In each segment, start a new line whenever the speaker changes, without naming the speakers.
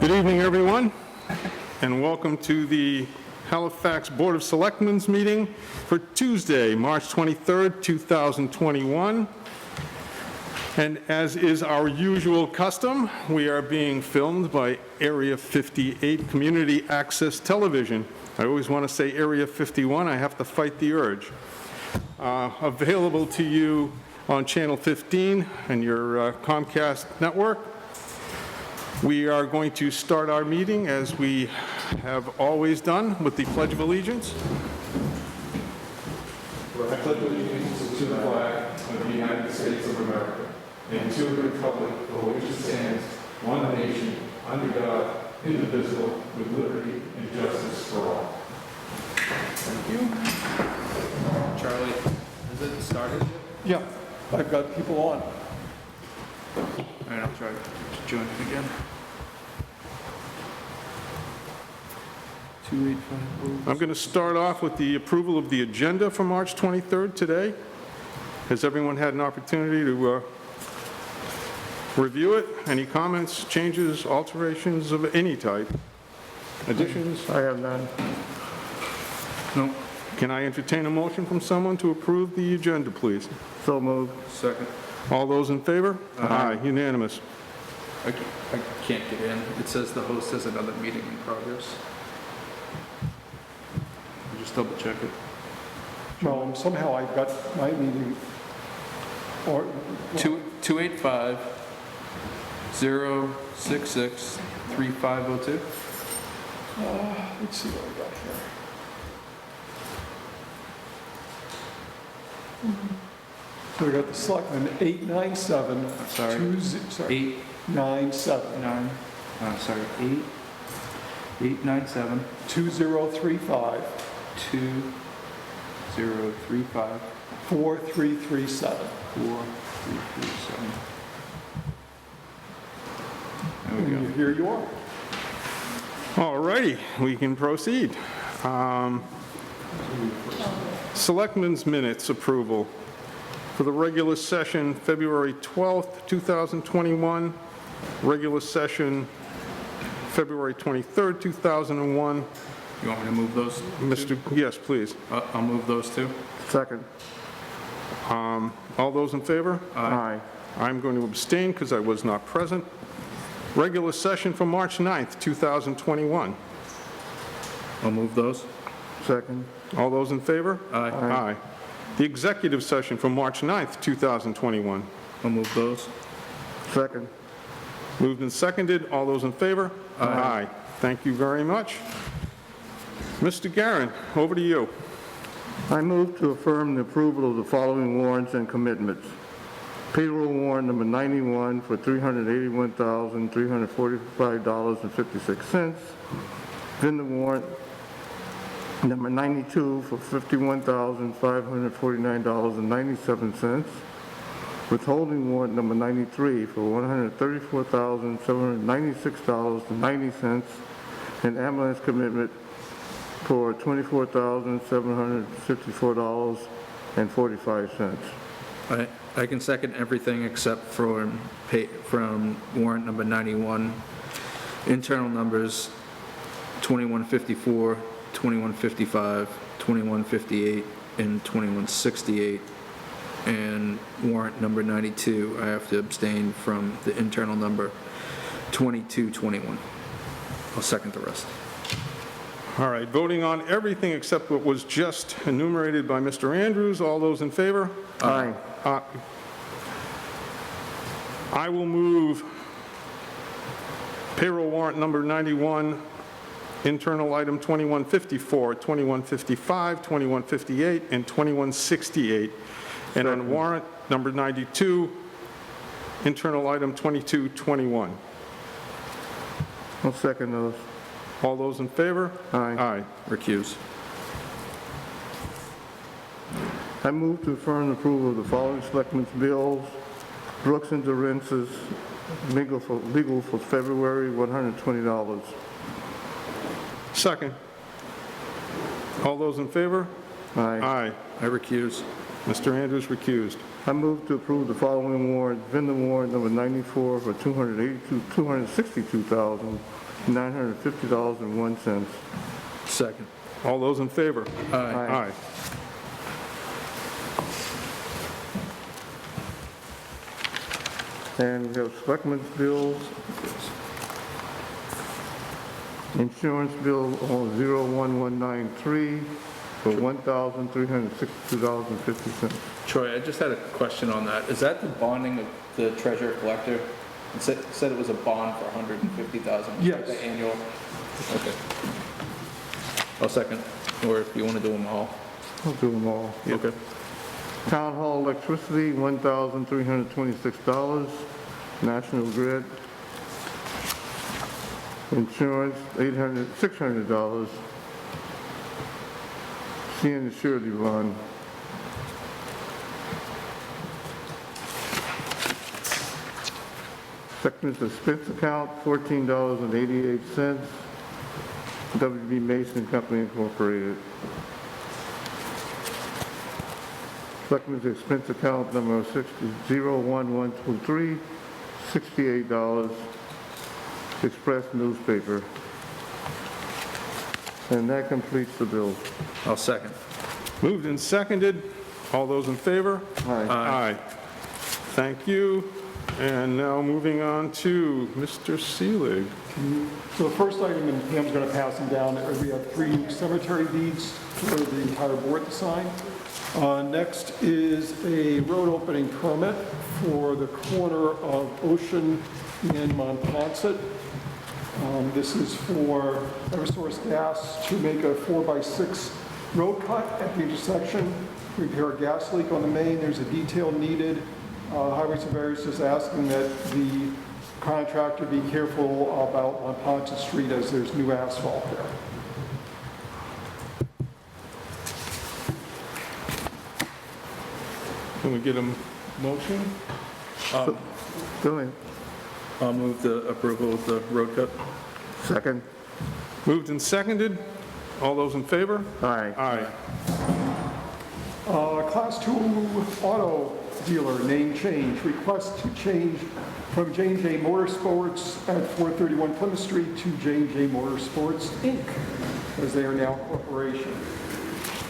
Good evening, everyone, and welcome to the Halifax Board of Selectmen's meeting for Tuesday, March 23rd, 2021. And as is our usual custom, we are being filmed by Area 58 Community Access Television. I always want to say Area 51, I have to fight the urge. Available to you on Channel 15 and your Comcast network. We are going to start our meeting as we have always done with the Pledge of Allegiance. I pledge allegiance to the flag of the United States of America and to the republic for which it stands, one nation, under God, indivisible, with liberty and justice for all. Thank you.
Charlie, is it started yet?
Yeah, I've got people on.
All right, I'll try to join it again. 285.
I'm going to start off with the approval of the agenda for March 23rd today. Has everyone had an opportunity to review it? Any comments, changes, alterations of any type? Additions?
I have none.
No.
Can I entertain a motion from someone to approve the agenda, please?
So moved.
Second.
All those in favor? Aye. Unanimous.
I can't get in. It says the host has another meeting in progress. I'll just double check it.
Well, somehow I've got my meeting, or...
285-066-3502.
Let's see what I got here. So we got the Selectmen 897.
Sorry.
897.
897
2035
2035
4337.
4337. There we go.
And here you are.
All righty, we can proceed. Selectmen's minutes approval for the regular session, February 12th, 2021, regular session, February 23rd, 2001.
You want me to move those?
Yes, please.
I'll move those two.
Second.
All those in favor?
Aye.
I'm going to abstain because I was not present. Regular session for March 9th, 2021.
I'll move those.
Second.
All those in favor?
Aye.
Aye. The executive session for March 9th, 2021.
I'll move those.
Second.
Moved and seconded. All those in favor? Aye. Thank you very much. Mr. Garin, over to you.
I move to affirm the approval of the following warrants and commitments. Payroll warrant number 91 for $381,345.56. Vendor warrant number 92 for $51,549.97. Withholding warrant number 93 for $134,796.90. And ambulance commitment for $24,754.45.
I can second everything except for from warrant number 91. Internal numbers 2154, 2155, 2158, and 2168. And warrant number 92, I have to abstain from the internal number 2221. I'll second the rest.
All right, voting on everything except what was just enumerated by Mr. Andrews. All those in favor?
Aye.
I will move payroll warrant number 91, internal item 2154, 2155, 2158, and 2168. And on warrant number 92, internal item 2221.
I'll second those.
All those in favor?
Aye.
Aye.
Recuse.
I move to affirm the approval of the following selectmen's bills. Brooks and Durensis, legal for February, $120.
Second. All those in favor?
Aye.
Aye.
I recuse.
Mr. Andrews recused.
I move to approve the following warrant, vendor warrant number 94 for $262,950.01.
Second.
All those in favor?
Aye.
Aye.
And we have selectmen's bills. Insurance bill on 01193 for $1,362.50.
Troy, I just had a question on that. Is that the bonding of the treasurer collector? It said it was a bond for $150,000.
Yes.
The annual? Okay. I'll second, or if you want to do them all.
I'll do them all.
Okay.
Town hall electricity, $1,326. National Grid. Insurance, $600. Seeing the surety bond. Selectmen's expense account, $14.88. WB Mason Company Incorporated. Selectmen's expense account number 01123, $68. Express newspaper. And that completes the bill.
I'll second.
Moved and seconded. All those in favor?
Aye.
Aye. Thank you. And now moving on to Mr. Seelig.
So the first item, and Pam's going to pass them down, we have 3 cemetery deeds for the entire board to sign. Next is a road opening permit for the corner of Ocean and Monpont. This is for Eversource Gas to make a 4x6 road cut at the intersection, repair a gas leak on the main. There's a detail needed. Highway surveyor is just asking that the contractor be careful about Monpont Street as there's new asphalt there.
Can we get a motion?
Go ahead.
I'll move the approval of the road cut.
Second.
Moved and seconded. All those in favor?
Aye.
Aye.
Class 2 auto dealer name change, request to change from J&J Motorsports at 431 Plymouth Street to J&J Motorsports, Inc., as they are now a corporation.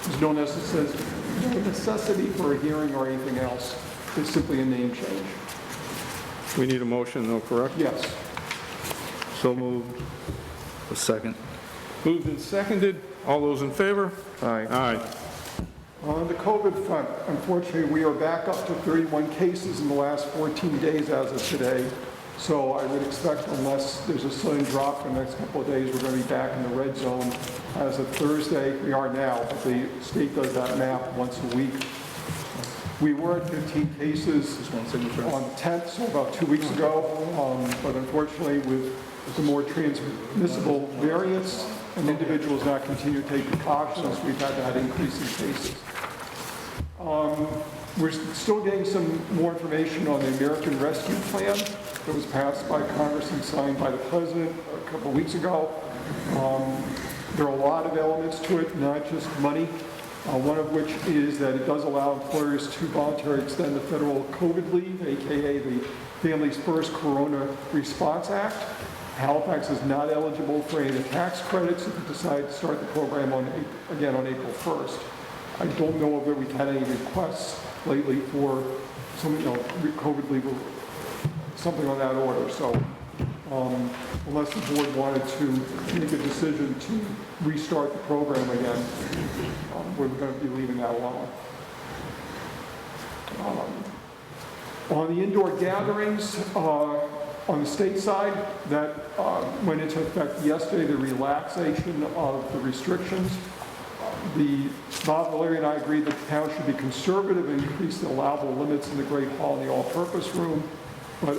There's no necessity for a hearing or anything else. It's simply a name change.
We need a motion, though, correct?
Yes.
So moved.
A second.
Moved and seconded. All those in favor?
Aye.
Aye.
On the COVID front, unfortunately, we are back up to 31 cases in the last 14 days as of today. So I would expect, unless there's a sudden drop in the next couple of days, we're going to be back in the red zone as of Thursday. We are now, but the state does that map once a week. We were at 15 cases
One signature.
on the 10th, so about 2 weeks ago. But unfortunately, with the more transmissible variants and individuals not continue to take precautions, we've had that increase in cases. We're still getting some more information on the American Rescue Plan that was passed by Congress and signed by the President a couple of weeks ago. There are a lot of elements to it, not just money. One of which is that it does allow employers to voluntarily extend the federal COVID leave, AKA the Families First Corona Response Act. Halifax is not eligible for any of the tax credits if you decide to start the program again on April 1st. I don't know whether we've had any requests lately for some, COVID leave or something on that order. So unless the board wanted to make a decision to restart the program again, we're going to be leaving that alone. On the indoor gatherings, on the state side, that went into effect yesterday, the relaxation of the restrictions. Bob, Larry, and I agreed that the town should be conservative and increase the allowable limits in the Great Hall and the all-purpose room. But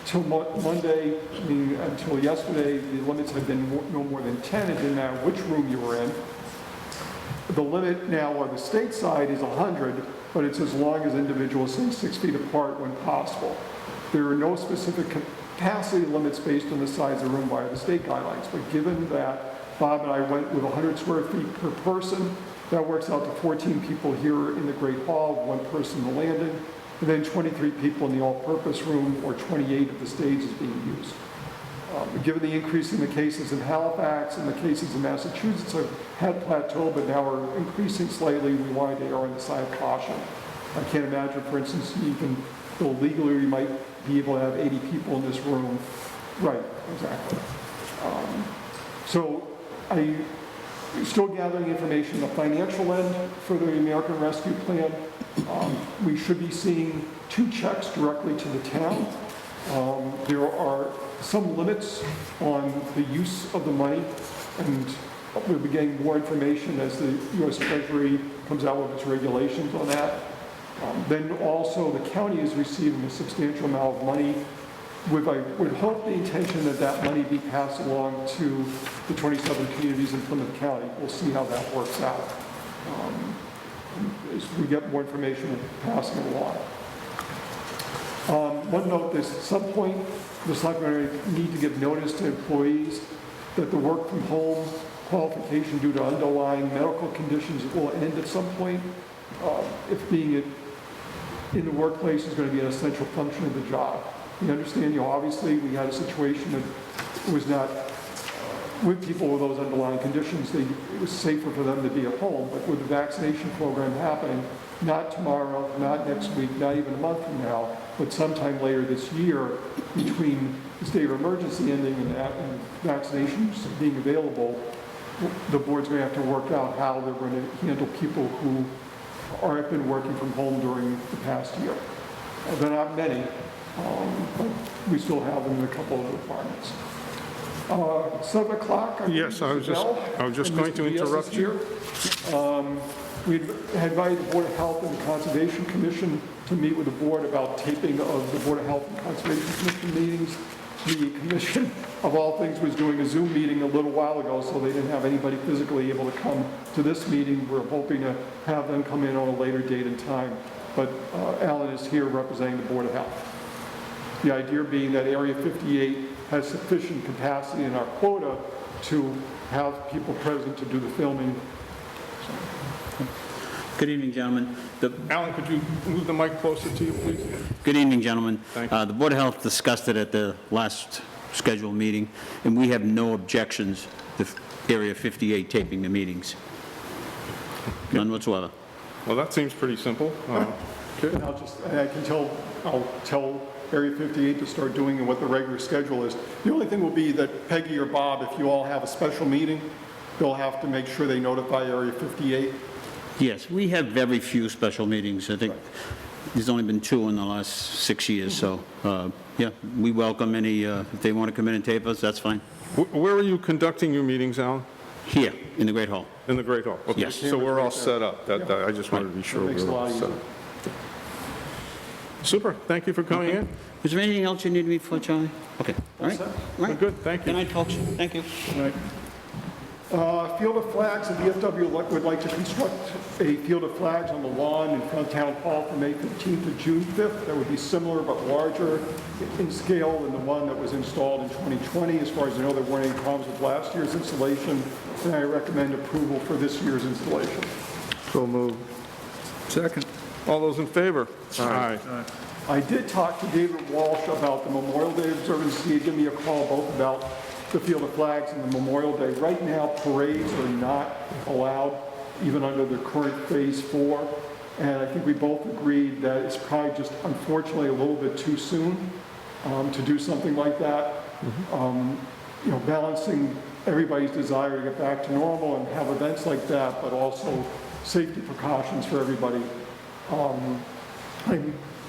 until Monday, until yesterday, the limits had been no more than 10. It didn't matter which room you were in. The limit now on the state side is 100, but it's as long as individuals stay 6 feet apart when possible. There are no specific capacity limits based on the size of the room by the state guidelines, but given that Bob and I went with 100 square feet per person That works out to 14 people here in the Great Hall, 1 person in the landing, and then 23 people in the all-purpose room, or 28 of the stages being used. Given the increase in the cases in Halifax and the cases in Massachusetts had plateaued, but now are increasing slightly, we wanted to err on the side of caution. I can't imagine, for instance, even though legally we might be able to have 80 people in this room. Right, exactly. So I'm still gathering information on the financial end for the American Rescue Plan. We should be seeing 2 checks directly to the town. There are some limits on the use of the money, and we'll be getting more information as the U.S. Treasury comes out with its regulations on that. Then also, the county is receiving a substantial amount of money. I would hope the intention that that money be passed along to the 27 communities in Plymouth County. We'll see how that works out. As we get more information, we'll pass it along. One note, there's at some point, the selectmen need to give notice to employees that the work from home qualification due to underlying medical conditions will end at some point. If being in the workplace is going to be an essential function of the job. We understand, obviously we had a situation that was not, with people with those underlying conditions, it was safer for them to be at home, but with the vaccination program happening, not tomorrow, not next week, not even a month from now, but sometime later this year, between the state of emergency ending and vaccinations being available, the board's going to have to work out how they're going to handle people who have been working from home during the past year. They're not many, but we still have them in a couple of departments. 7 o'clock.
Yes, I was just going to interrupt you.
We had invited the Board of Health and the Conservation Commission to meet with the board about taping of the Board of Health and Conservation Commission meetings. The commission, of all things, was doing a Zoom meeting a little while ago, so they didn't have anybody physically able to come to this meeting. We're hoping to have them come in on a later date and time, but Alan is here representing the Board of Health. The idea being that Area 58 has sufficient capacity in our quota to have people present to do the filming.
Good evening, gentlemen.
Alan, could you move the mic closer to you, please?
Good evening, gentlemen.
Thank you.
The Board of Health discussed it at the last scheduled meeting, and we have no objections to Area 58 taping the meetings. None whatsoever.
Well, that seems pretty simple. Okay.
And I'll tell Area 58 to start doing what the regular schedule is. The only thing will be that Peggy or Bob, if you all have a special meeting, they'll have to make sure they notify Area 58.
Yes, we have very few special meetings. I think there's only been 2 in the last 6 years, so, yeah, we welcome any, if they want to come in and tape us, that's fine.
Where are you conducting your meetings, Alan?
Here, in the Great Hall.
In the Great Hall? Okay,
Yes.
so we're all set up. I just wanted to be sure.
That makes
we
a
were
lot
all set
easier.
up. Super, thank you for coming in.
Is there anything else you need me for, Charlie? Okay, all right. All right.
Good, thank you.
Good night, folks. Thank you.
Field of Flags, the VFW would like to construct a field of flags on the lawn in front of Town Hall from May 15th to June 5th. That would be similar but larger in scale than the one that was installed in 2020. As far as I know, there weren't any problems with last year's installation, and I recommend approval for this year's installation.
So moved.
Second.
All those in favor? Aye.
I did talk to David Walsh about the Memorial Day observance. He had given me a call both about the Field of Flags and the Memorial Day. Right now, parades are not allowed, even under the current Phase 4. And I think we both agreed that it's probably just, unfortunately, a little bit too soon to do something like that. Balancing everybody's desire to get back to normal and have events like that, but also safety precautions for everybody.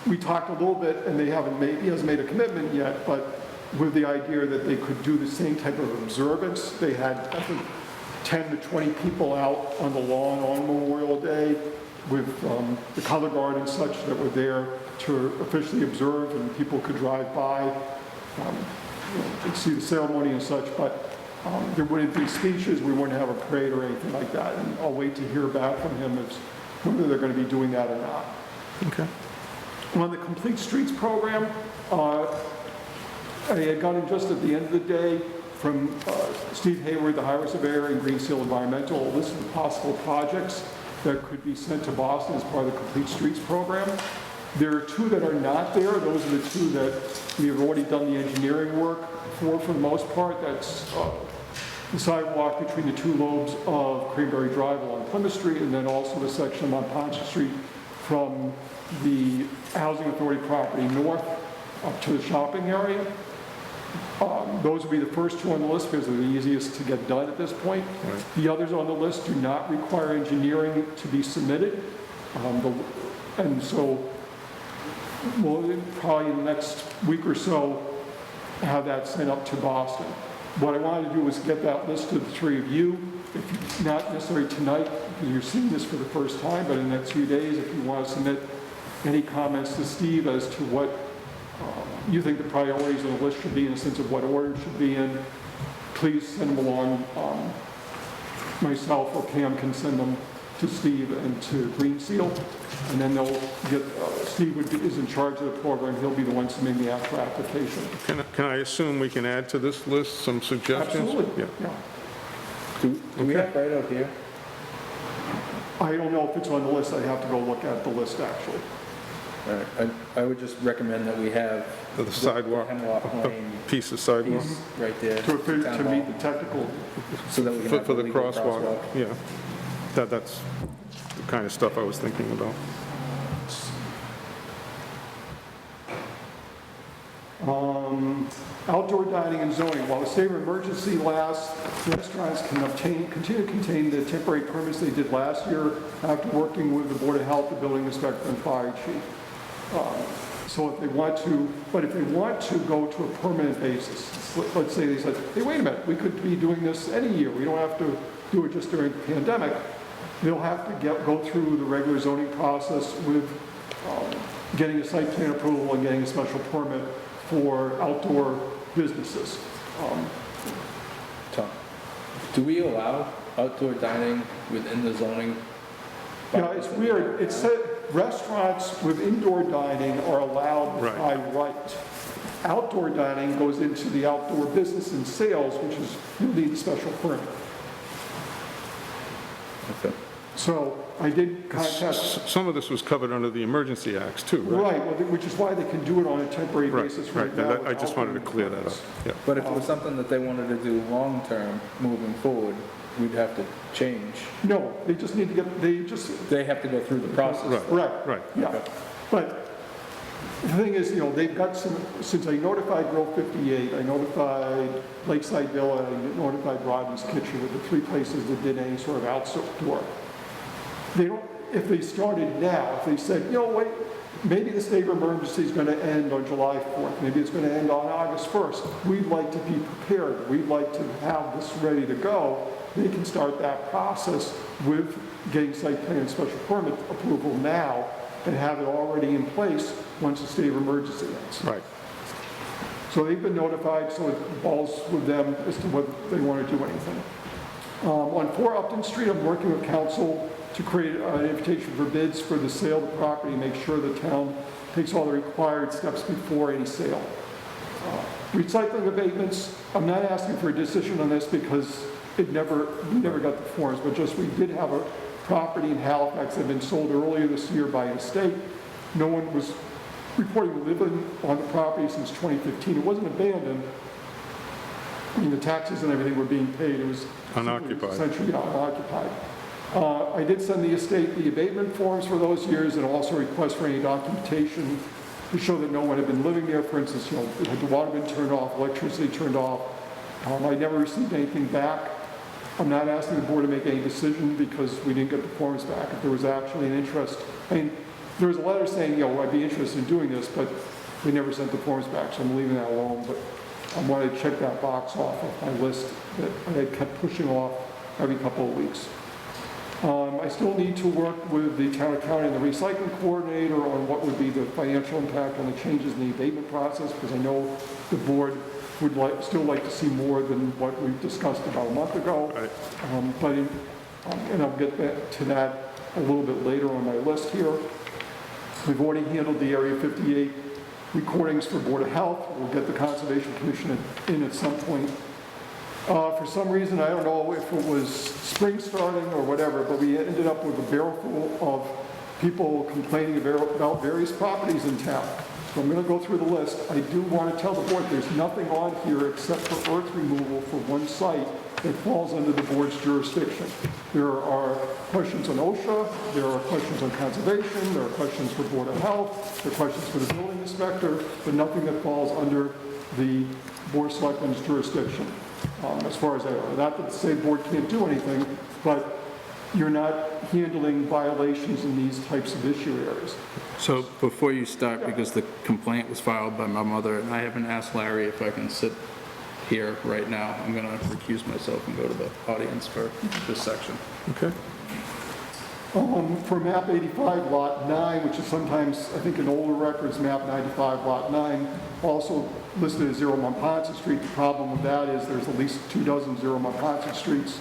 We talked a little bit, and he hasn't made a commitment yet, but with the idea that they could do the same type of observance. They had, I think, 10 to 20 people out on the lawn on Memorial Day with the color guard and such that were there to officially observe, and people could drive by, and see the ceremony and such, but there wouldn't be speeches, we wouldn't have a parade or anything like that, and I'll wait to hear back from him as whether they're going to be doing that or not.
Okay.
On the Complete Streets program, I had gotten just at the end of the day from Steve Hayward, the highway surveyor, and Green Seal Environmental, a list of possible projects that could be sent to Boston as part of the Complete Streets program. There are two that are not there. Those are the two that we have already done the engineering work for the most part. That's the sidewalk between the two lobes of Cranberry Drive along Plymouth Street, and then also the section on Ponce Street from the Housing Authority property north up to the shopping area. Those would be the first two on the list because they're the easiest to get done at this point.
Right.
The others on the list do not require engineering to be submitted. And so we'll probably in the next week or so have that sent up to Boston. What I wanted to do was get that list to the three of you, if not necessarily tonight, because you're seeing this for the first time, but in the next few days, if you want to submit any comments to Steve as to what you think the priorities on the list should be in the sense of what order it should be in, please send them along. Myself or Pam can send them to Steve and to Green Seal, and then they'll get, Steve is in charge of the program, he'll be the one submitting the actual application.
Can I assume we can add to this list some suggestions?
Absolutely,
Yeah.
yeah.
Do we have right out here?
I don't know if it's on the list, I'd have to go look at the list actually.
All right, I would just recommend that we have
The sidewalk,
Hemlock Lane
piece of sidewalk
piece right there.
To meet the technical,
So that we can have
for
a
the
legal
crosswalk, yeah. That's the kind of stuff I was thinking about.
outdoor dining and zoning. While the state of emergency lasts, restaurants can continue to contain the temporary permits they did last year after working with the Board of Health, the building inspector, and fire chief. So if they want to, but if they want to go to a permanent basis, let's say they said, hey, wait a minute, we could be doing this any year. We don't have to do it just during the pandemic. They'll have to go through the regular zoning process with getting a site plan approval and getting a special permit for outdoor businesses.
Tom, do we allow outdoor dining within the zoning?
Yeah, it's weird. It said restaurants with indoor dining are allowed
Right.
by right. Outdoor dining goes into the outdoor business and sales, which is, you need a special permit.
Okay.
So I did contact,
Some of this was covered under the emergency acts too, right?
right, well, which is why they can do it on a temporary
Right,
basis
right.
right now.
I just wanted to
without
clear that up,
permits.
yeah.
But if it was something that they wanted to do long-term, moving forward, we'd have to change.
No, they just need to get,
They have to go through the process.
right,
Right.
yeah. But the thing is, you know, they've got some, since I notified Grill 58, I notified Lakeside Villa, I notified Rodney's Kitchen, were the three places that did any sort of outdoor. They don't, if they started now, if they said, you know, wait, maybe the state of emergency is going to end on July 4th, maybe it's going to end on August 1st, we'd like to be prepared, we'd like to have this ready to go, they can start that process with getting site plan and special permit approval now and have it already in place once the state of emergency ends.
Right.
So they've been notified, so it falls with them as to whether they want to do anything. On 4 Upton Street, I'm working with council to create an invitation for bids for the sale of the property, make sure the town takes all the required steps before any sale. Recycling abatements, I'm not asking for a decision on this because we never got the forms, but just we did have a property in Halifax that had been sold earlier this year by an estate. No one was reporting living on the property since 2015. It wasn't abandoned. I mean, the taxes and everything were being paid. It was
Unoccupied.
essentially unoccupied. I did send the estate the abatement forms for those years and also request for any documentation to show that no one had been living there. For instance, you know, had the water been turned off, electricity turned off. I never received anything back. I'm not asking the board to make any decision because we didn't get the forms back. If there was actually an interest, I mean, there was a letter saying, you know, I'd be interested in doing this, but we never sent the forms back, so I'm leaving that alone. But I wanted to check that box off of my list that I had kept pushing off every couple of weeks. I still need to work with the town accountant and the recycling coordinator on what would be the financial impact on the changes in the abatement process, because I know the board would still like to see more than what we discussed about a month ago.
Right.
And I'll get back to that a little bit later on my list here. We've already handled the Area 58 recordings for Board of Health. We'll get the Conservation Commission in at some point. for some reason, I don't know if it was spring starting or whatever, but we ended up with a barrel full of people complaining about various properties in town. So I'm going to go through the list. I do want to tell the board there's nothing on here except for earth removal for one site that falls under the board's jurisdiction. There are questions on OSHA, there are questions on conservation, there are questions for Board of Health, there are questions for the building inspector, but nothing that falls under the Board of Selectmen's jurisdiction. As far as I know, not that the state board can't do anything, but you're not handling violations in these types of issue areas.
So before you start, because the complaint was filed by my mother, and I haven't asked Larry if I can sit here right now, I'm going to recuse myself and go to the audience for this section.
Okay.
For map 85, lot 9, which is sometimes, I think in older records, map 95, lot 9, also listed as 0 Montponton Street. The problem with that is there's at least 24 0 Montponton Streets.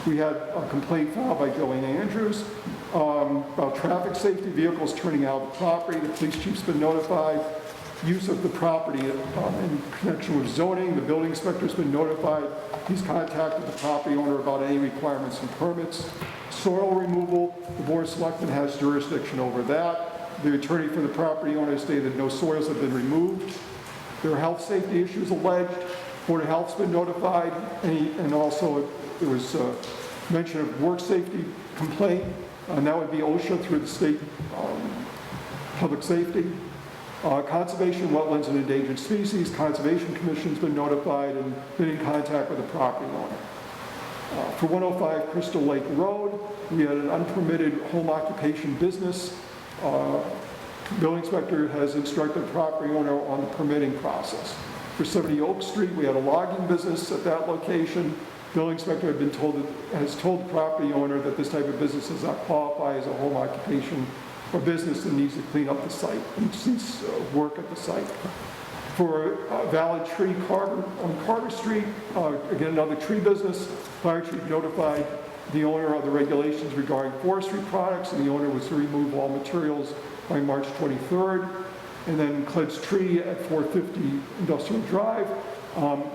We had a complaint filed by Joanne Andrews about traffic safety, vehicles turning out of the property. The police chief's been notified. Use of the property in connection with zoning. The building inspector's been notified. He's contacted the property owner about any requirements and permits. Soil removal, the Board of Selectmen has jurisdiction over that. The attorney for the property owner stated no soils have been removed. There are health safety issues alleged. Board of Health's been notified, and also there was mention of work safety complaint, and that would be OSHA through the state public safety. Conservation, Wetlands, and Endangered Species, Conservation Commission's been notified and been in contact with the property owner. For 105 Crystal Lake Road, we had an unpermitted home occupation business. Building inspector has instructed the property owner on the permitting process. For 70 Oak Street, we had a logging business at that location. Building inspector has told the property owner that this type of business does not qualify as a home occupation or business and needs to clean up the site and cease work at the site. For Valid Tree on Carter Street, again, another tree business, fire chief notified the owner of the regulations regarding forestry products, and the owner was to remove all materials by March 23rd. And then Cled's Tree at 450 Industrial Drive,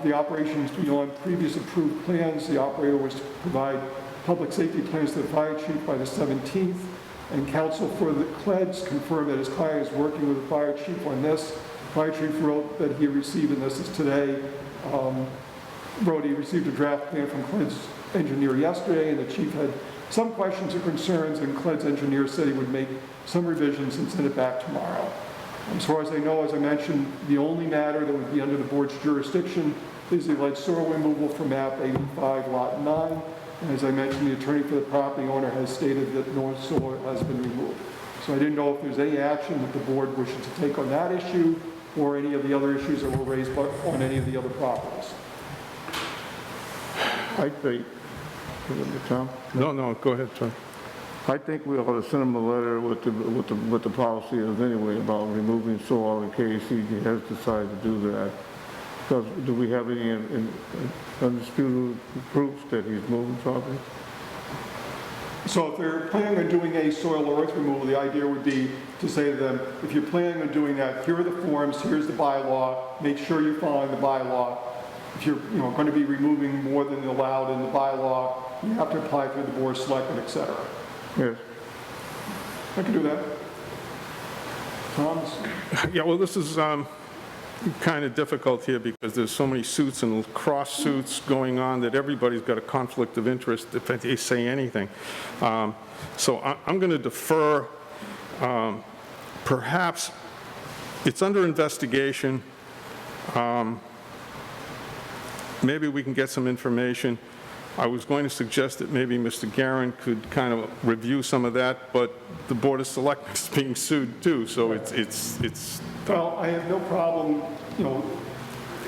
the operation is beyond previous approved plans. The operator was to provide public safety plans to the fire chief by the 17th. And counsel for the Cleds confirmed that his client is working with the fire chief on this. Fire chief wrote that he received, and this is today, wrote he received a draft plan from Cled's engineer yesterday, and the chief had some questions or concerns, and Cled's engineer said he would make some revisions and send it back tomorrow. As far as I know, as I mentioned, the only matter that would be under the board's jurisdiction is the alleged soil removal from map 85, lot 9. And as I mentioned, the attorney for the property owner has stated that no soil has been removed. So I didn't know if there's any action that the board wishes to take on that issue or any of the other issues that were raised on any of the other properties.
I think, Tom?
No, go ahead, Tom.
I think we ought to send him a letter with the policy is anyway about removing soil in case he has decided to do that. Because do we have any undisputed proofs that he's moving property?
So if they're planning on doing a soil or earth removal, the idea would be to say to them, if you're planning on doing that, here are the forms, here's the bylaw, make sure you're following the bylaw. If you're going to be removing more than allowed in the bylaw, you have to apply through the board of selectmen, et cetera.
Yes.
I can do that. Thomas?
Yeah, well, this is kind of difficult here because there's so many suits and cross suits going on that everybody's got a conflict of interest if they say anything. So I'm going to defer. Perhaps it's under investigation. Maybe we can get some information. I was going to suggest that maybe Mr. Guerin could kind of review some of that, but the Board of Selectmen is being sued too, so it's.
Well, I have no problem,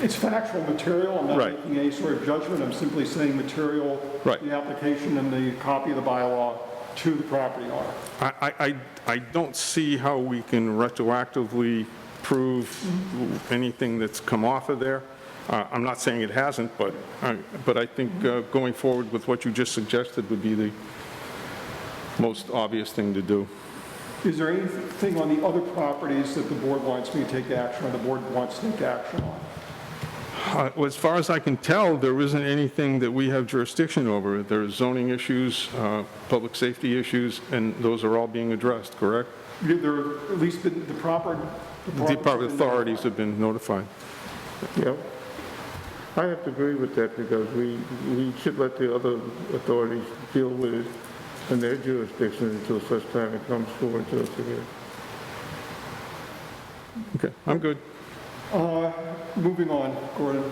it's factual material. I'm not
Right.
making any sort of judgment. I'm simply saying material,
Right.
the application and the copy of the bylaw to the property owner.
I don't see how we can retroactively prove anything that's come off of there. I'm not saying it hasn't, but I think going forward with what you just suggested would be the most obvious thing to do.
Is there anything on the other properties that the board wants me to take action on, the board wants to take action on?
As far as I can tell, there isn't anything that we have jurisdiction over. There's zoning issues, public safety issues, and those are all being addressed, correct?
There at least been the proper...
Department authorities have been notified.
Yeah. I have to agree with that because we should let the other authorities deal with it in their jurisdiction until such time it comes forward to us again.
Okay, I'm good.
Moving on, Gordon.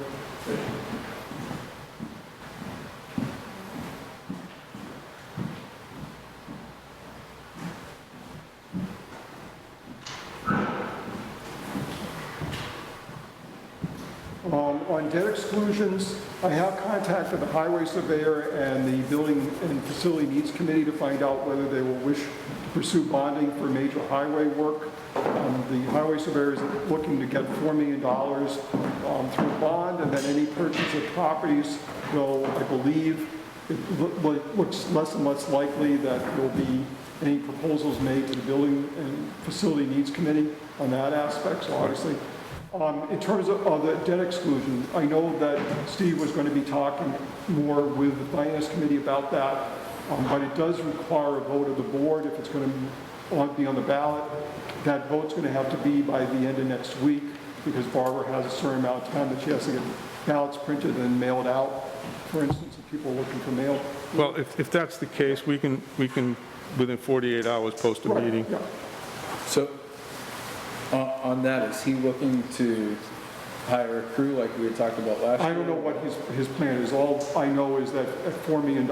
On debt exclusions, I have contacted the highway surveyor and the building and facility needs committee to find out whether they will wish to pursue bonding for major highway work. The highway surveyor is looking to get $4 million through a bond, and then any purchase of properties will, I believe, it looks less and less likely that there will be any proposals made to the building and facility needs committee on that aspect, so obviously. In terms of the debt exclusion, I know that Steve was going to be talking more with the finance committee about that, but it does require a vote of the board if it's going to be on the ballot. That vote's going to have to be by the end of next week because Barbara has a certain amount of time that she has to get ballots printed and mailed out. For instance, if people are looking for mail.
Well, if that's the case, we can, within 48 hours, post a
Right,
meeting.
yeah.
So, on that, is he looking to hire a crew like we had talked about last year?
I don't know what his plan is. All I know is that at $4 million,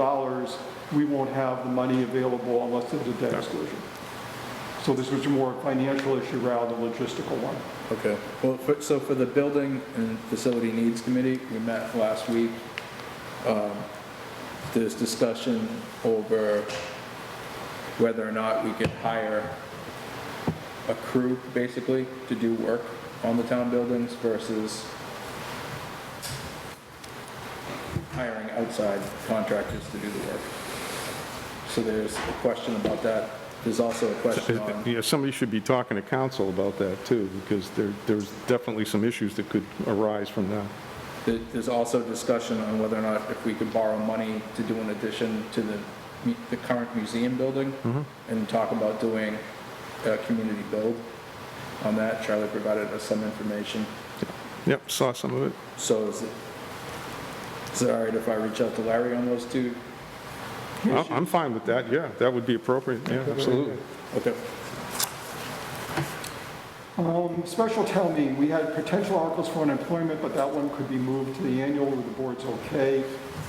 we won't have the money available unless there's a debt exclusion. So this was more a financial issue rather than a logistical one.
Okay. Well, so for the building and facility needs committee, we met last week. There's discussion over whether or not we could hire a crew, basically, to do work on the town buildings versus hiring outside contractors to do the work. So there's a question about that. There's also a question on...
Yeah, somebody should be talking to council about that too, because there's definitely some issues that could arise from that.
There's also discussion on whether or not if we could borrow money to do an addition to the current museum building and talk about doing a community build on that. Charlie provided us some information.
Yep, saw some of it.
So is it all right if I reach out to Larry on those two?
I'm fine with that, yeah, that would be appropriate, yeah, absolutely.
Okay.
Special town meeting, we had potential articles for unemployment, but that one could be moved to the annual if the board's okay.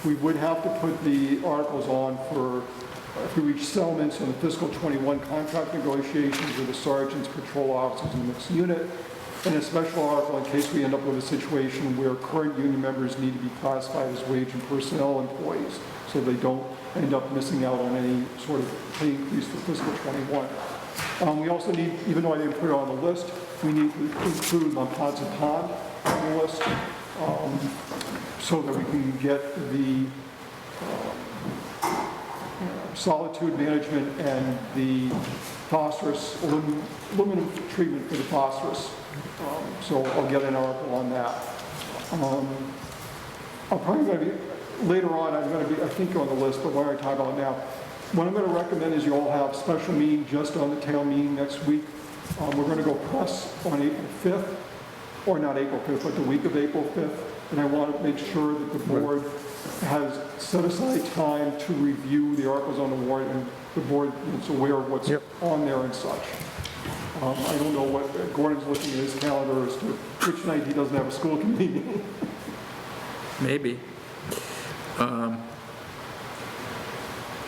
We would have to put the articles on for, if we reach settlements on the fiscal 21 contract negotiations with the sergeants, patrol officers, and the mixed unit, and a special article in case we end up with a situation where current union members need to be classified as wage and personnel employees, so they don't end up missing out on any sort of pay increase for fiscal 21. We also need, even though I didn't put it on the list, we need to include Monpont Pond on the list so that we can get the solitude management and the phosphorus, aluminum treatment for the phosphorus. So I'll get an article on that. I'm probably going to be, later on, I'm going to be, I think, on the list, but why don't I talk about it now? What I'm going to recommend is you all have a special meeting just on the town meeting next week. We're going to go press on April 5th, or not April 5th, but the week of April 5th. And I want to make sure that the board has set aside time to review the articles on the warrant, and the board is aware of what's on there and such. I don't know what, Gordon's looking at his calendar as to which night he doesn't have a school committee meeting.
Maybe.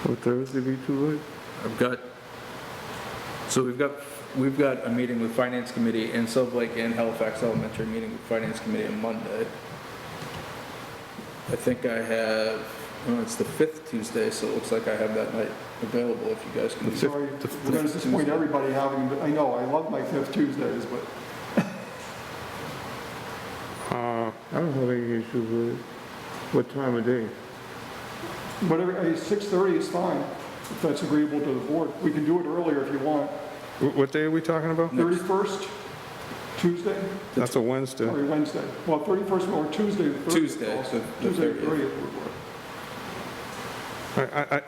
Would Thursday be too late?
We've got a meeting with Finance Committee in Silver Lake and Halifax Elementary, meeting with Finance Committee on Monday. I think I have, it's the 5th Tuesday, so it looks like I have that night available if you guys can.
Sorry, we're going to disappoint everybody having, I know, I love my 5th Tuesdays, but
I don't have any issues with it. What time of day?
whatever, 6:30 is fine, if that's agreeable to the board. We can do it earlier if you want.
What day are we talking about?
31st, Tuesday?
That's a Wednesday.
Sorry, Wednesday. Well, 31st or Tuesday, the 30th.
Tuesday,
also.
so the
Tuesday,
30th.
30th would work.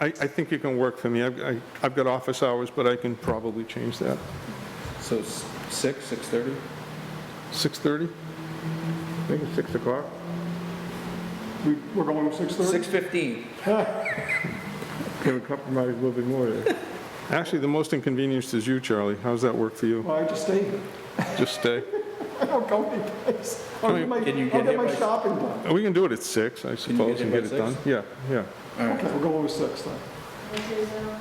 I think it can work for me. I've got office hours, but I can probably change that.
So 6:30?
6:30?
I think it's 6 o'clock.
We're going to 6:30?
6:15.
Can we compromise a little bit more there?
Actually, the most inconvenienced is you, Charlie. How's that work for you?
Well, I just stay here.
Just stay?
I don't go anyplace. I'll get my,
Can you
I'll
get
get
here
my
by-
shopping done.
We can do it at 6, I suppose,
here
and
by
get it done.
6?
Yeah, yeah.
Okay, we're going with 6 then.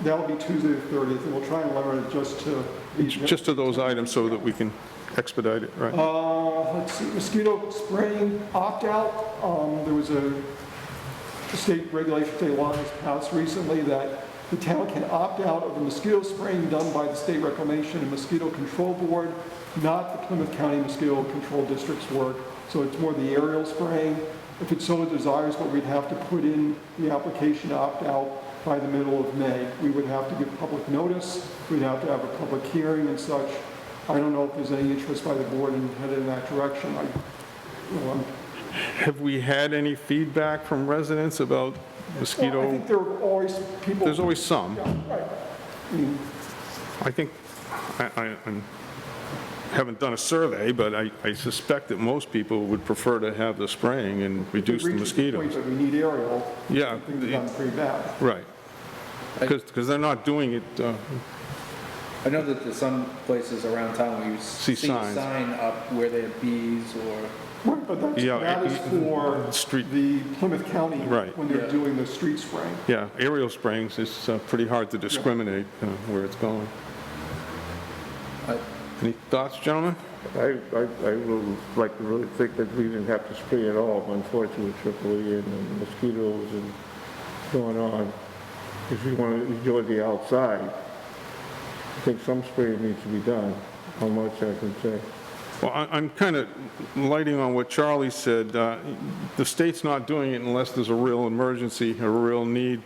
That'll be Tuesday the 30th, and we'll try and limit it just to...
Just to those items so that we can expedite it, right?
Let's see, mosquito spraying opt out. There was a state regulation, state law that's passed recently that the town can opt out of the mosquito spraying done by the State Reclamation and Mosquito Control Board, not the Plymouth County Mosquito Control District's work. So it's more the aerial spraying. If it so desires, but we'd have to put in the application to opt out by the middle of May. We would have to give public notice. We'd have to have a public hearing and such. I don't know if there's any interest by the board in heading in that direction.
Have we had any feedback from residents about
Well, I
mosquito?
think there are always people...
There's always some.
Yeah, right. I mean,
I think, I haven't done a survey, but I suspect that most people would prefer to have the spraying and reduce the
it reaches the point
mosquitoes.
that we need aerial.
Yeah,
Things have gotten pretty bad.
right. Because they're not doing it,
I know that there's some places around town where you
See
see a
signs.
sign up where they have bees or...
Right, but that's,
Yeah,
that is for
street-
the Plymouth County
Right.
when they're
Yeah.
doing the street spraying.
yeah, aerial sprayings is pretty hard to discriminate where it's going.
I-
Any thoughts, gentlemen?
I would like to really think that we didn't have to spray at all, unfortunately, with AAA and the mosquitoes and going on. If you want to enjoy the outside, I think some spraying needs to be done, how much I can say.
Well, I'm kind of lighting on what Charlie said. The state's not doing it unless there's a real emergency, a real need.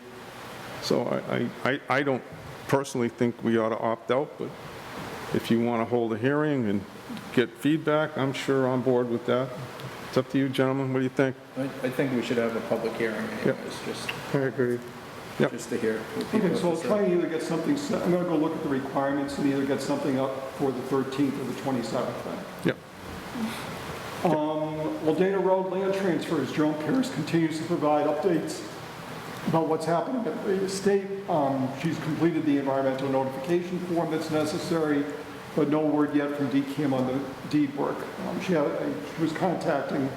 So I don't personally think we ought to opt out, but if you want to hold a hearing and get feedback, I'm sure on board with that. It's up to you, gentlemen. What do you think?
I think we should have a public hearing anyways,
I agree.
Yep.
just to hear what people
Okay,
have
so
to
I'll
say.
try and either get something set, I'm gonna go look at the requirements and either get something up for the 13th or the 27th then.
Yep.
Ladena Road land transfers, Joan Pierce continues to provide updates about what's happening at the estate. She's completed the environmental notification form that's necessary, but no word yet from DCAM on the deed work. She was contacting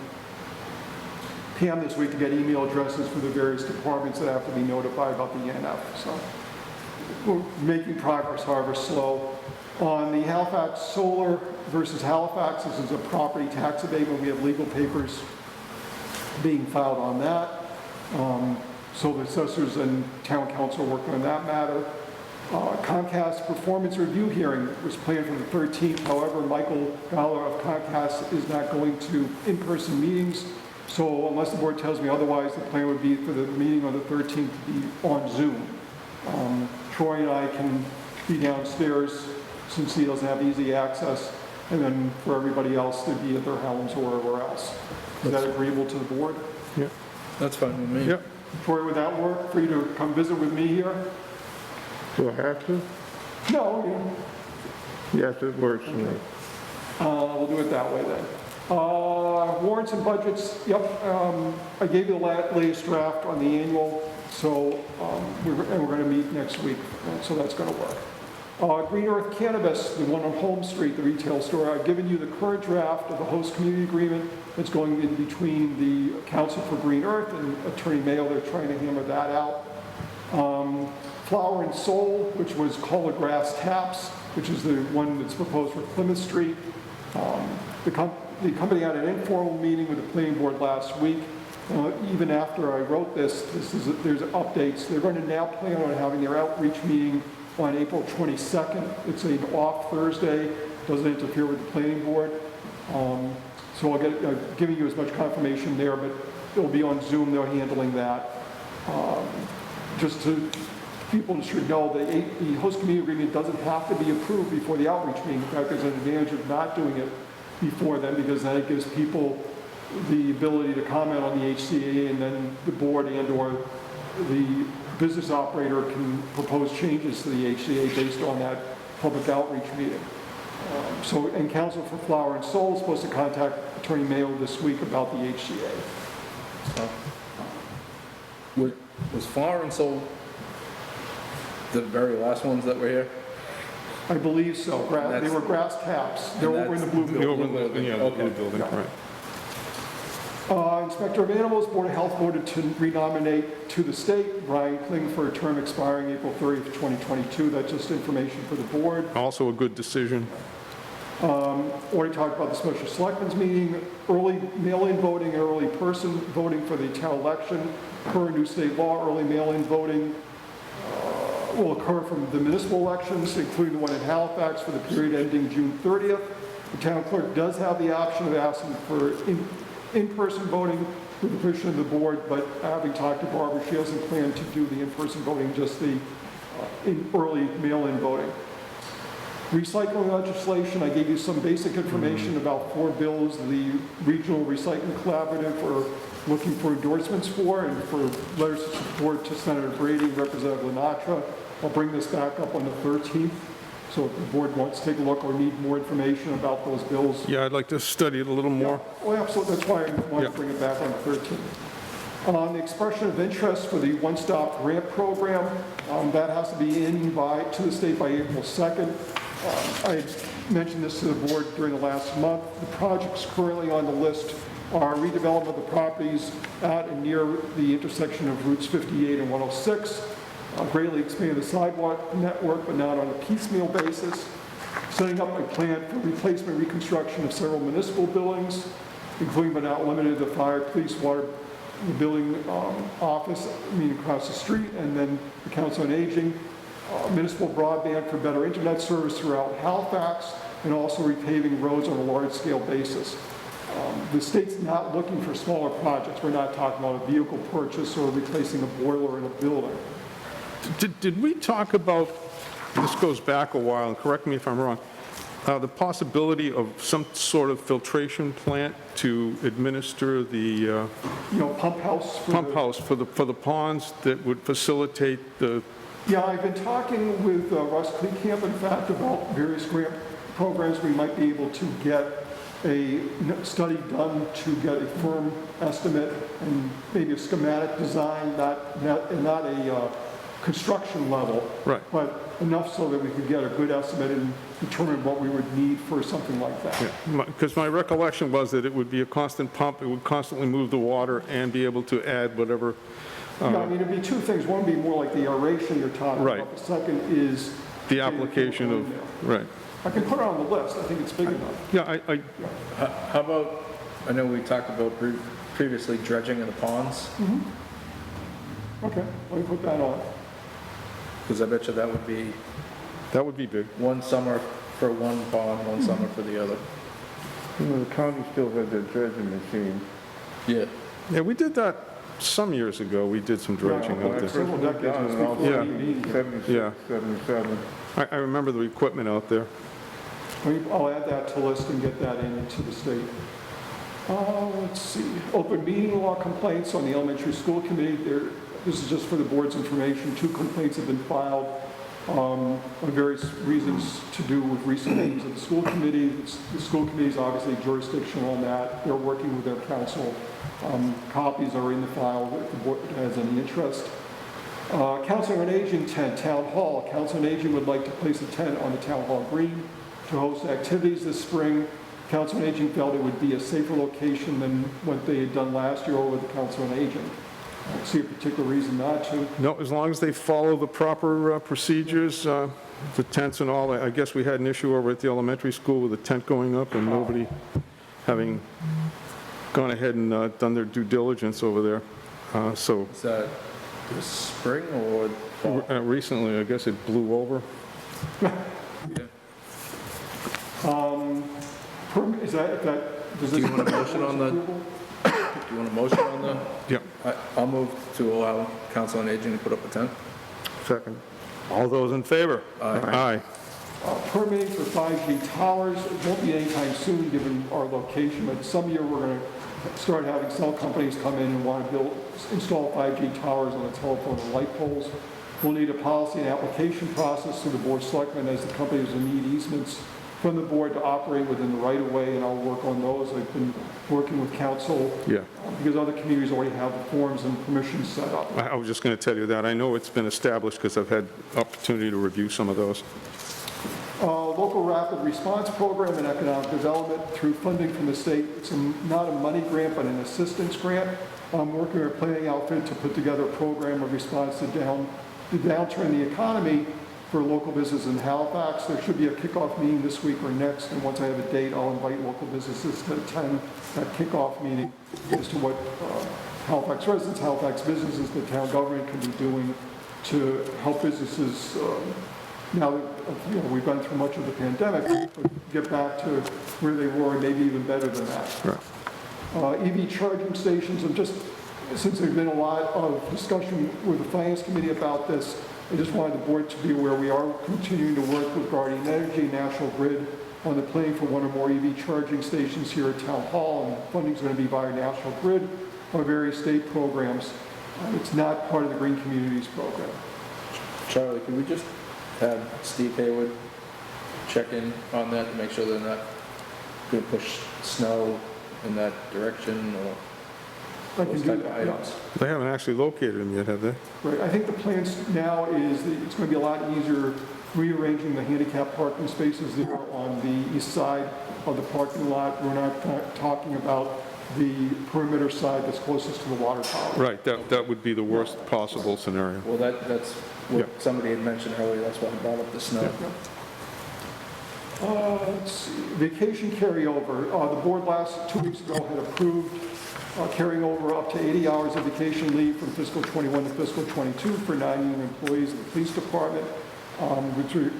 Pam this week to get email addresses for the various departments that have to be notified about the ENF. So we're making progress, however slow. On the Halifax Solar versus Halifax, this is a property tax abatement. We have legal papers being filed on that. So the assessors and town council are working on that matter. Comcast performance review hearing was planned for the 13th. However, Michael Gowler of Comcast is not going to in-person meetings. So unless the board tells me otherwise, the plan would be for the meeting on the 13th to be on Zoom. Troy and I can be downstairs since he doesn't have easy access, and then for everybody else to be at their homes or wherever else. Is that agreeable to the board?
Yep.
That's fine with me.
Yep.
Troy, would that work for you to come visit with me here?
Do I have to?
No,
Yes, it works for me.
we'll do it that way then. Warrants and budgets, yep, I gave you the latest draft on the annual, so, we're going to meet next week, so that's going to work. Green Earth Cannabis, the one on Holme Street, the retail store, I've given you the current draft of the host community agreement that's going in between the Council for Green Earth and Attorney Mayo. They're trying to hammer that out. Flower and Soul, which was Cola Grass Taps, which is the one that's proposed for Plymouth Street. The company had an informal meeting with the planning board last week. Even after I wrote this, there's updates. They're going to now plan on having their outreach meeting on April 22nd. It's an off Thursday, doesn't interfere with the planning board. So I'll giving you as much confirmation there, but it'll be on Zoom, they're handling that. Just to, people should know that the host community agreement doesn't have to be approved before the outreach meeting. In fact, there's an advantage of not doing it before then, because then it gives people the ability to comment on the HCA, and then the board and/or the business operator can propose changes to the HCA based on that public outreach meeting. And Council for Flower and Soul is supposed to contact Attorney Mayo this week about the HCA.
Was Flower and Soul the very last ones that were here?
I believe so. They were grass taps. They're over in the blue building.
Over in the blue
Okay.
building, right.
Inspector of Animals, Board of Health voted to renominate to the state Brian Kling for a term expiring April 30th, 2022. That's just information for the board.
Also a good decision.
Already talked about the special selectmen's meeting, early mail-in voting, and early person voting for the town election. Per new state law, early mail-in voting will occur from the municipal elections, including the one in Halifax for the period ending June 30th. The town clerk does have the option of asking for in-person voting with the permission of the board, but having talked to Barbara, she doesn't plan to do the in-person voting, just the early mail-in voting. Recycling legislation, I gave you some basic information about 4 bills the Regional Recycling Collaborative are looking for endorsements for, and for letters of support to Senator Brady, Representative Lenatra. I'll bring this back up on the 13th, so if the board wants to take a look or need more information about those bills.
Yeah, I'd like to study it a little more.
Well, absolutely, that's why I want
Yeah.
to bring it back on the 13th. On the expression of interest for the one-stop grant program, that has to be in to the state by April 2nd. I mentioned this to the board during the last month. The projects currently on the list are redevelopment of the properties at and near the intersection of routes 58 and 106, greatly expand the sidewalk network, but not on a piecemeal basis, setting up a plan for replacement reconstruction of several municipal buildings, including but not limited to fire, police, water, the building office, across the street, and then the Council on Aging, municipal broadband for better internet service throughout Halifax, and also repaving roads on a large-scale basis. The state's not looking for smaller projects. We're not talking about a vehicle purchase or replacing a boiler in a building.
Did we talk about, this goes back a while, and correct me if I'm wrong, the possibility of some sort of filtration plant to administer the
Pump house.
for the ponds that would facilitate the,
Yeah, I've been talking with Russ Kleekamp, in fact, about various grant programs we might be able to get a study done to get a firm estimate and maybe a schematic design, not a construction level.
Right.
But enough so that we could get a good estimate and determine what we would need for something like that.
because my recollection was that it would be a constant pump, it would constantly move the water and be able to add whatever.
Yeah, it'd be 2 things. One would be more like the aeration you're talking
Right.
about. The second is
The application of, right.
I can put it on the list. I think it's big enough.
Yeah,
How about, I know we talked about previously dredging of the ponds,
Okay, let me put that on.
because I bet you that would be
that would be big.
one summer for one pond, one summer for the other.
The county still has their dredging machine.
Yeah.
Yeah, we did that some years ago, we did some dredging
Yeah,
out there.
several decades
Down in
before
Yeah.
EV.
76,
Yeah.
77.
I remember the equipment out there.
I'll add that to the list and get that into the state. Let's see, open meeting law complaints on the elementary school committee. This is just for the board's information. 2 complaints have been filed on various reasons to do with recent meetings of the school committee. The school committee is obviously jurisdictional on that. They're working with their council. Copies are in the file if the board has any interest. Council on Aging tent, Town Hall. Council on Aging would like to place a tent on the Town Hall green to host activities this spring. Council on Aging felt it would be a safer location than what they had done last year over the Council on Aging. I don't see a particular reason not to.
No, as long as they follow the proper procedures, the tents and all, I guess we had an issue over at the elementary school with the tent going up and nobody having gone ahead and done their due diligence over there. So
Is that this spring or fall?
recently, I guess it blew over.
Yeah.
Is that, does
Do
this?
you want a motion on the-
approval?
Do you want a motion on the?
Yeah.
I'll move to allow Council on Aging to put up a tent.
Second. All those in favor?
Aye.
Aye.
Permitting for 5G towers, it won't be anytime soon given our location, but some year we're going to start having cell companies come in and want to install 5G towers on the telephone and light poles. We'll need a policy and application process through the Board of Selectmen as the companies will need easements from the board to operate within the right-of-way, and I'll work on those. I've been working with council because other communities already have the forms and permissions set up.
I was just going to tell you that. I know it's been established because I've had opportunity to review some of those.
Local rapid response program and economic development through funding from the state. It's not a money grant, but an assistance grant. I'm working with a planning outfit to put together a program of response to the downturn in the economy for local business in Halifax. There should be a kickoff meeting this week or next, and once I have a date, I'll invite local businesses to attend that kickoff meeting as to what Halifax residents, Halifax businesses, the town government can be doing to help businesses now that we've gone through much of the pandemic, get back to where they were, and maybe even better than that. Right. EV charging stations, and just since there's been a lot of discussion with the Finance Committee about this, I just wanted the board to be aware we are continuing to work with Guardian Energy, National Grid on the planning for one or more EV charging stations here at Town Hall, and funding is going to be via National Grid or various state programs. It's not part of the Green Communities program.
Charlie, can we just have Steve Haywood check in on that to make sure they're not going to push snow in that direction or
I can do that, yes.
They haven't actually located them yet, have they?
Right, I think the plan now is that it's going to be a lot easier rearranging the handicap parking spaces there on the east side of the parking lot. We're not talking about the perimeter side that's closest to the water tower.
Right, that would be the worst possible scenario.
Well, that's what somebody had mentioned earlier. That's why I brought up the snow.
Let's see, vacation carryover. The board 2 weeks ago had approved carrying over up to 80 hours of vacation leave from fiscal 21 to fiscal 22 for non-union employees of the police department.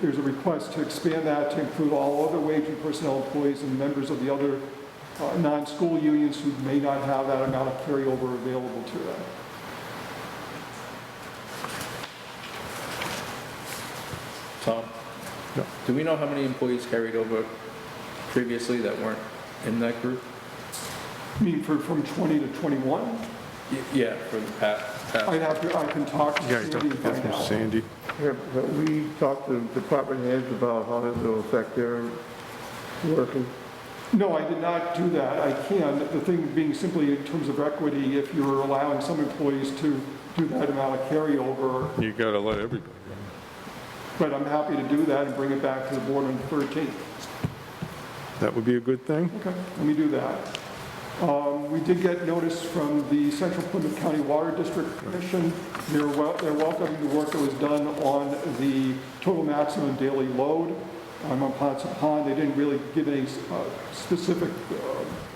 There's a request to expand that to include all other wage and personnel employees and members of the other non-school unions who may not have that amount of carryover available to them.
Tom, do we know how many employees carried over previously that weren't in that group?
You mean from 20 to 21?
Yeah, for the past.
I can talk to Sandy and find out.
Sandy.
Have we talked to department heads about how this will affect their working?
No, I did not do that. I can. The thing being simply in terms of equity, if you're allowing some employees to do that amount of carryover,
You got to let everybody.
but I'm happy to do that and bring it back to the board on the 13th.
That would be a good thing.
Okay, let me do that. We did get notice from the Central Plymouth County Water District Commission. They're welcoming the work that was done on the total maximum daily load on Ponce Pond. They didn't really give any specific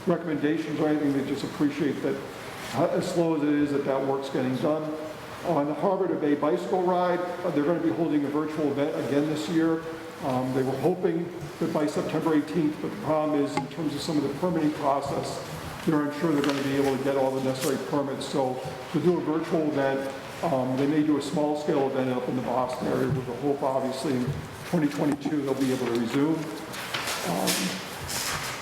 recommendations or anything. They just appreciate that as slow as it is that work's getting done. On the Harbor to Bay bicycle ride, they're going to be holding a virtual event again this year. They were hoping that by September 18th, but the problem is in terms of some of the permitting process, they're unsure they're going to be able to get all the necessary permits. So to do a virtual event, they may do a small scale event up in the Boston area with the hope obviously in 2022 they'll be able to resume.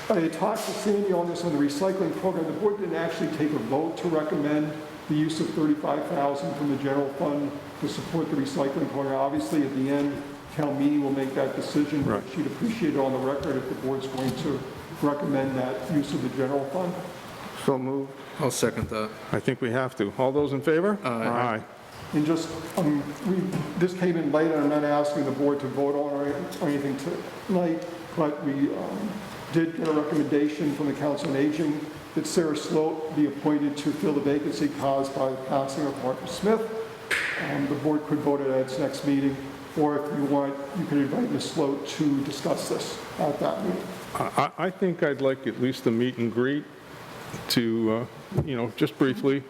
I talked to Sandy on this on the recycling program. The board didn't actually take a vote to recommend the use of $35,000 from the general fund to support the recycling program. Obviously at the end, town meeting will make that decision.
Right.
She'd appreciate it on the record if the board's going to recommend that use of the general fund.
So moved.
I'll second that.
I think we have to. All those in favor?
Aye.
And just, this came in late, and I'm not asking the board to vote on or anything tonight, but we did get a recommendation from the Council on Aging that Sarah Sloat be appointed to fill the vacancy caused by the passing of Martha Smith. The board could vote at its next meeting, or if you want, you can invite Ms. Sloat to discuss this at that meeting.
I think I'd like at least a meet and greet to, just briefly.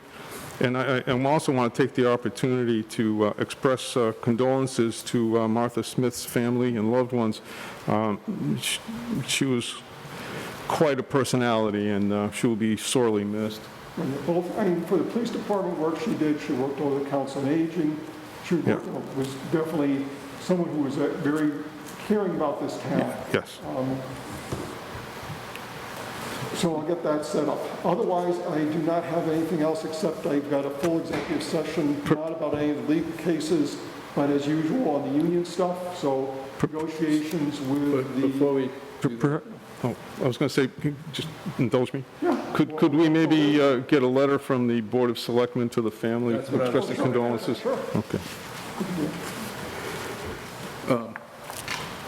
And I also want to take the opportunity to express condolences to Martha Smith's family and loved ones. She was quite a personality, and she will be sorely missed.
For the police department work she did, she worked over the Council on Aging. She was definitely someone who was very caring about this town.
Yes.
So I'll get that set up. Otherwise, I do not have anything else except I've got a full executive session, not about any of the legal cases, but as usual on the union stuff, so negotiations with
But
the...
before we,
Oh, I was going to say, just indulge me.
Yeah.
Could we maybe get a letter from the Board of Selectmen to the family
That's what I was-
expressing condolences?
Sure.
Okay.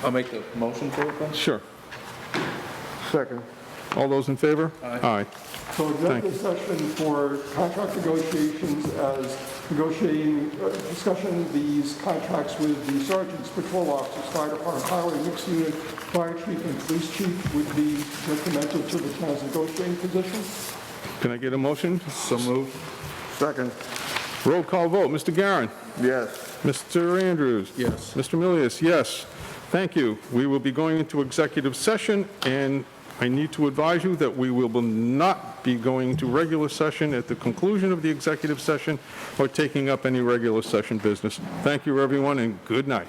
I'll make the motion for it then?
Sure.
Second.
All those in favor?
Aye.
So executive session for contract negotiations as negotiating, discussion of these contracts with the sergeants, patrol officers, fire department, highway, mixed unit, fire chief, and police chief would be recommended to the town's negotiating position.
Can I get a motion?
So moved.
Second.
Roll call vote. Mr. Garin?
Yes.
Mr. Andrews?
Yes.
Mr. Milius, yes. Thank you. We will be going into executive session, and I need to advise you that we will not be going to regular session at the conclusion of the executive session or taking up any regular session business. Thank you, everyone, and good night.